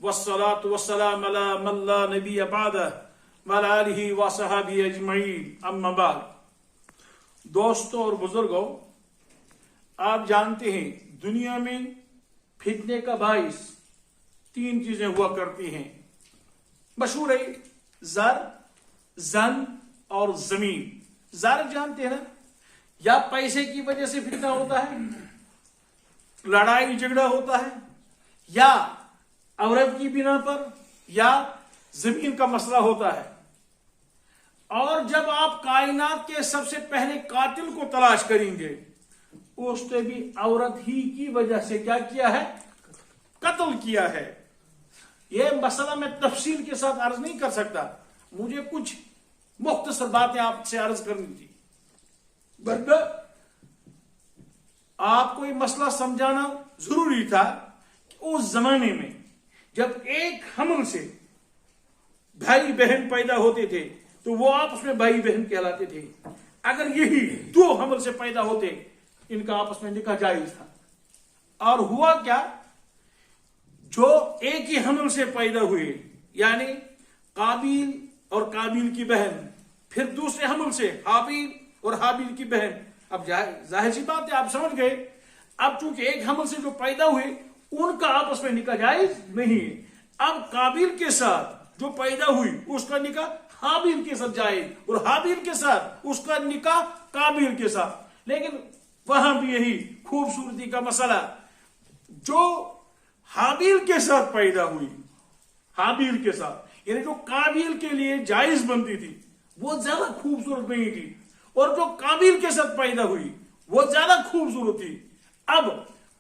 वस्सलातु वस्सलाम अला मन ला नबिय्य बअदह व अला आलिहि व असहाबिहि अजमईन अम्मा बाद। दोस्तों और बुजुर्गों, आप जानते हैं दुनिया में फितने का बाइस 3 चीजें हुआ करती हैं। मशहूर है ज़र, जन और जमीन। ज़र जानते हैं ना, या पैसे की वजह से फितना होता है, लड़ाई झगड़ा होता है, या औरत की बिना पर, या जमीन का मसला होता है। और जब आप कायनात के सबसे पहले कातिल को तलाश करेंगे, उसने भी औरत ही की वजह से क्या किया है? कत्ल किया है। यह मसला मैं तफसील के साथ अर्ज नहीं कर सकता, मुझे कुछ मुख्तसर बातें आपसे अर्ज करनी थी। बट आपको ये मसला समझाना जरूरी था कि उस जमाने में जब एक हमल से भाई बहन पैदा होते थे तो वो आपस में भाई बहन कहलाते थे। अगर यही 2 हमल से पैदा होते, इनका आपस में निकाह जायज था। और हुआ क्या, जो एक ही हमल से पैदा हुए, यानी काबिल और काबिल की बहन, फिर दूसरे हमल से हाबिल और हाबिल की बहन। अब जाहिर सी बात है, आप समझ गए। अब चूंकि एक हमल से जो पैदा हुए, उनका आपस में निकाह जायज नहीं है। अब काबिल के साथ जो पैदा हुई, उसका निकाह हाबिल के साथ जायज, और हाबिल के साथ उसका निकाह काबिल के साथ। लेकिन वहां भी यही खूबसूरती का मसला, जो हाबिल के साथ पैदा हुई, हाबिल के साथ, यानी जो काबिल के लिए जायज बनती थी, वो ज्यादा खूबसूरत नहीं थी, और जो काबिल के साथ पैदा हुई वो ज्यादा खूबसूरत थी। अब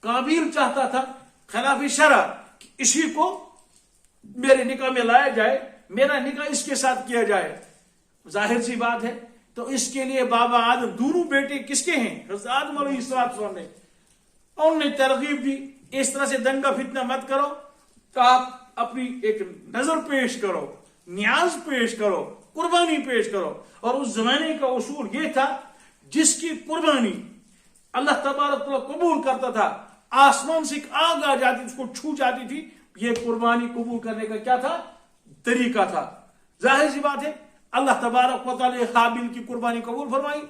काबिल चाहता था खिलाफ शरअ कि इसी को मेरे निकाह में लाया जाए, मेरा निकाह इसके साथ किया जाए। जाहिर सी बात है, तो इसके लिए बाबा आदम, दोनों बेटे किसके हैं? हज़रत आदम अलैहिस्सलाम ने। उन्होंने तरगीब दी, इस तरह से दंगा फितना मत करो, तो आप अपनी एक नजर पेश करो, न्याज पेश करो, कुर्बानी पेश करो। और उस जमाने का उसूल यह था, जिसकी कुर्बानी अल्लाह तबारक व तआला कबूल करता था, आसमान से एक आग आ जाती, उसको छू जाती थी, यह कुर्बानी कबूल करने का क्या था? तरीका था। जाहिर सी बात है, अल्लाह तबारक व तआला ने हाबिल की कुर्बानी कबूल फरमाई,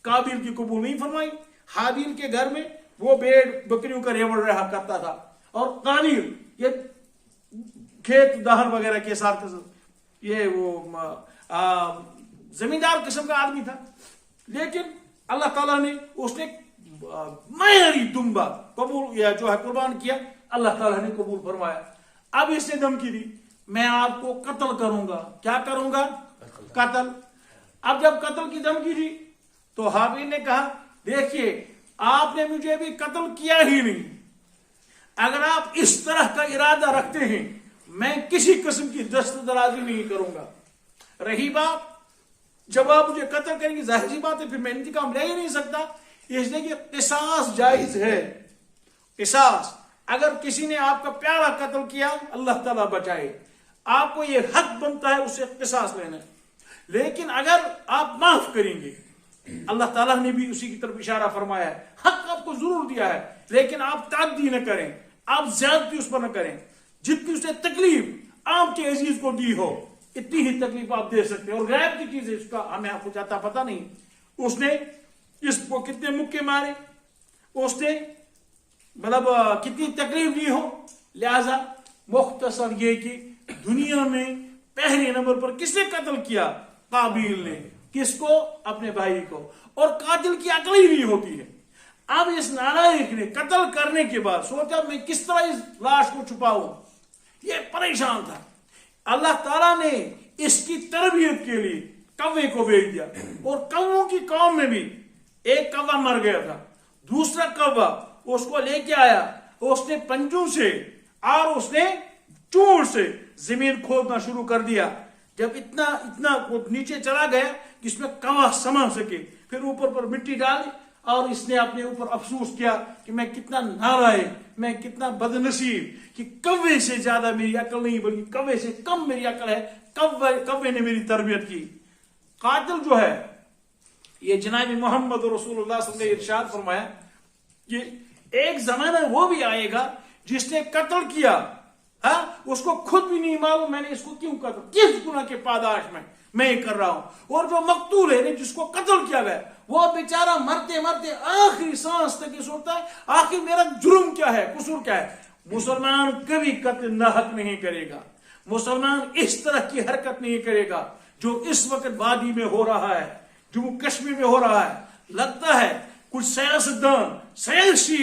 काबिल की कबूल नहीं फरमाई। हाबिल के घर में वो भेड़ बकरियों का रेवड़ रहा करता था, और काबिल ये खेत दहर वगैरह के साथ ये वो जमींदार किस्म का आदमी था। लेकिन अल्लाह ताला ने उसने मेहरी दुम्बा कबूल, या जो है कुर्बान किया, अल्लाह ताला ने कबूल फरमाया। अब इसने धमकी दी, मैं आपको कत्ल करूंगा। क्या करूंगा? कत्ल। अब जब कत्ल की धमकी दी, तो हाबिल ने कहा, देखिए आपने मुझे अभी कत्ल किया ही नहीं, अगर आप इस तरह का इरादा रखते हैं, मैं किसी किस्म की दस्तदराजी नहीं करूंगा। रही बात, जब आप मुझे कत्ल करेंगे, जाहिर सी बात है फिर मैं इंतकाम ले ही नहीं सकता, इसलिए कि किसास जायज है। किसास, अगर किसी ने आपका प्यारा कत्ल किया, अल्लाह ताला बचाए, आपको यह हक बनता है उससे किसास लेना। लेकिन अगर आप माफ करेंगे, अल्लाह ताला ने भी उसी की तरफ इशारा फरमाया है, हक आपको जरूर दिया है, लेकिन आप ताद्दी न करें, आप ज्यादती उस पर न करें। जितनी उसे तकलीफ आपके अजीज को दी हो, इतनी ही तकलीफ आप दे सकते हैं। और गैब की चीज है, उसका हमें आपको जाता पता नहीं। उसने इसको कितने मुक्के मारे, उसने मतलब कितनी तकलीफ दी हो। लिहाजा मुख्तसर ये कि दुनिया में पहले नंबर पर किसने कत्ल किया? काबिल ने। किसको? अपने भाई को। और कातिल की अकल ही नहीं होती है। अब इस नालायक ने कत्ल करने के बाद सोचा, मैं किस तरह इस लाश को छुपाऊं, ये परेशान था। अल्लाह ताला ने इसकी तरबियत के लिए कौवे को भेज दिया, और कौवों की कौम में भी एक कौवा मर गया था, दूसरा कौवा उसको लेके आया, उसने पंजों से और उसने चूड़ से जमीन खोदना शुरू कर दिया। जब इतना इतना वो नीचे चला गया कि इसमें कौवा समा सके, फिर ऊपर पर मिट्टी डाली, और इसने अपने ऊपर अफसोस किया कि मैं कितना नालायक, मैं कितना बदनसीब कि कौवे से ज्यादा मेरी अकल नहीं, बल्कि कौवे से कम मेरी अकल है। कौवे ने मेरी तरबियत की। कातिल जो है, ये जनाब मोहम्मद रसूलुल्लाह सल्लल्लाहु अलैहि वसल्लम ने इरशाद फरमाया कि एक जमाना वो भी आएगा जिसने कत्ल किया, हाँ, उसको खुद भी नहीं मालूम मैंने इसको क्यों कत्ल, किस गुनाह के पादाश में मैं ये कर रहा हूं। और जो मकतूल है जिसको कत्ल किया गया वो बेचारा मरते मरते आखिरी सांस तक ये सोचता है आखिर मेरा जुर्म क्या है, कसूर क्या है। मुसलमान कभी कत्ल नाहक नहीं करेगा, मुसलमान इस तरह की हरकत नहीं करेगा जो इस वक्त वादी में हो रहा है, जम्मू कश्मीर में हो रहा है। लगता है कुछ सियासतदान सियासी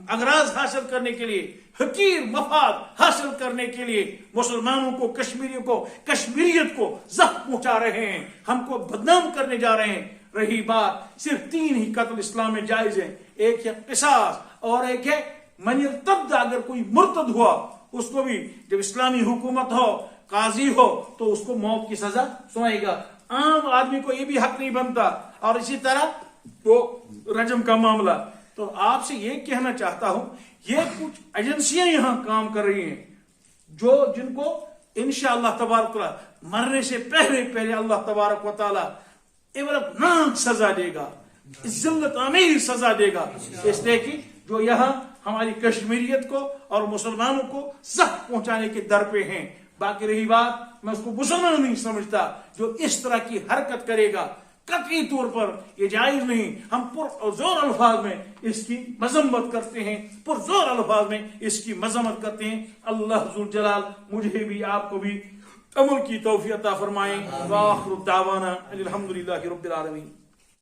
अगराज हासिल करने के लिए, हकीर मफाद हासिल करने के लिए मुसलमानों को, कश्मीरियों को, कश्मीरियत को जख्म पहुंचा रहे हैं, हमको बदनाम करने जा रहे हैं। रही बात, सिर्फ 3 ही कत्ल इस्लाम में जायज है, एक है किसास और एक है मन इर्तद्द। अगर कोई मुर्तद हुआ उसको भी जब इस्लामी हुकूमत हो, काजी हो, तो उसको मौत की सजा सुनाएगा। आम आदमी को यह भी हक नहीं बनता। और इसी तरह वो रजम का मामला। तो आपसे ये कहना चाहता हूं, ये कुछ एजेंसियां यहां काम कर रही हैं जो जिनको इंशाअल्लाह तबारक व तआला मरने से पहले पहले अल्लाह तबारक व तआला इबरतनाक सजा देगा, जिल्लत आमीर सजा देगा। इसलिए कि जो यहाँ हमारी कश्मीरियत को और मुसलमानों को जख्म पहुंचाने के दर पे हैं। बाकी रही बात, मैं उसको मुसलमान नहीं समझता जो इस तरह की हरकत करेगा, कतई तौर पर ये जायज नहीं। हम पुरजोर अल्फाज में इसकी मजम्मत करते हैं, पुरजोर अल्फाज में इसकी मजम्मत करते हैं। अल्लाह जुल जलाल मुझे भी आपको भी अमल की तौफीक अता फरमाए। व आखिरु दावाना अनिल हम्दुलिल्लाहि रब्बिल आलमीन।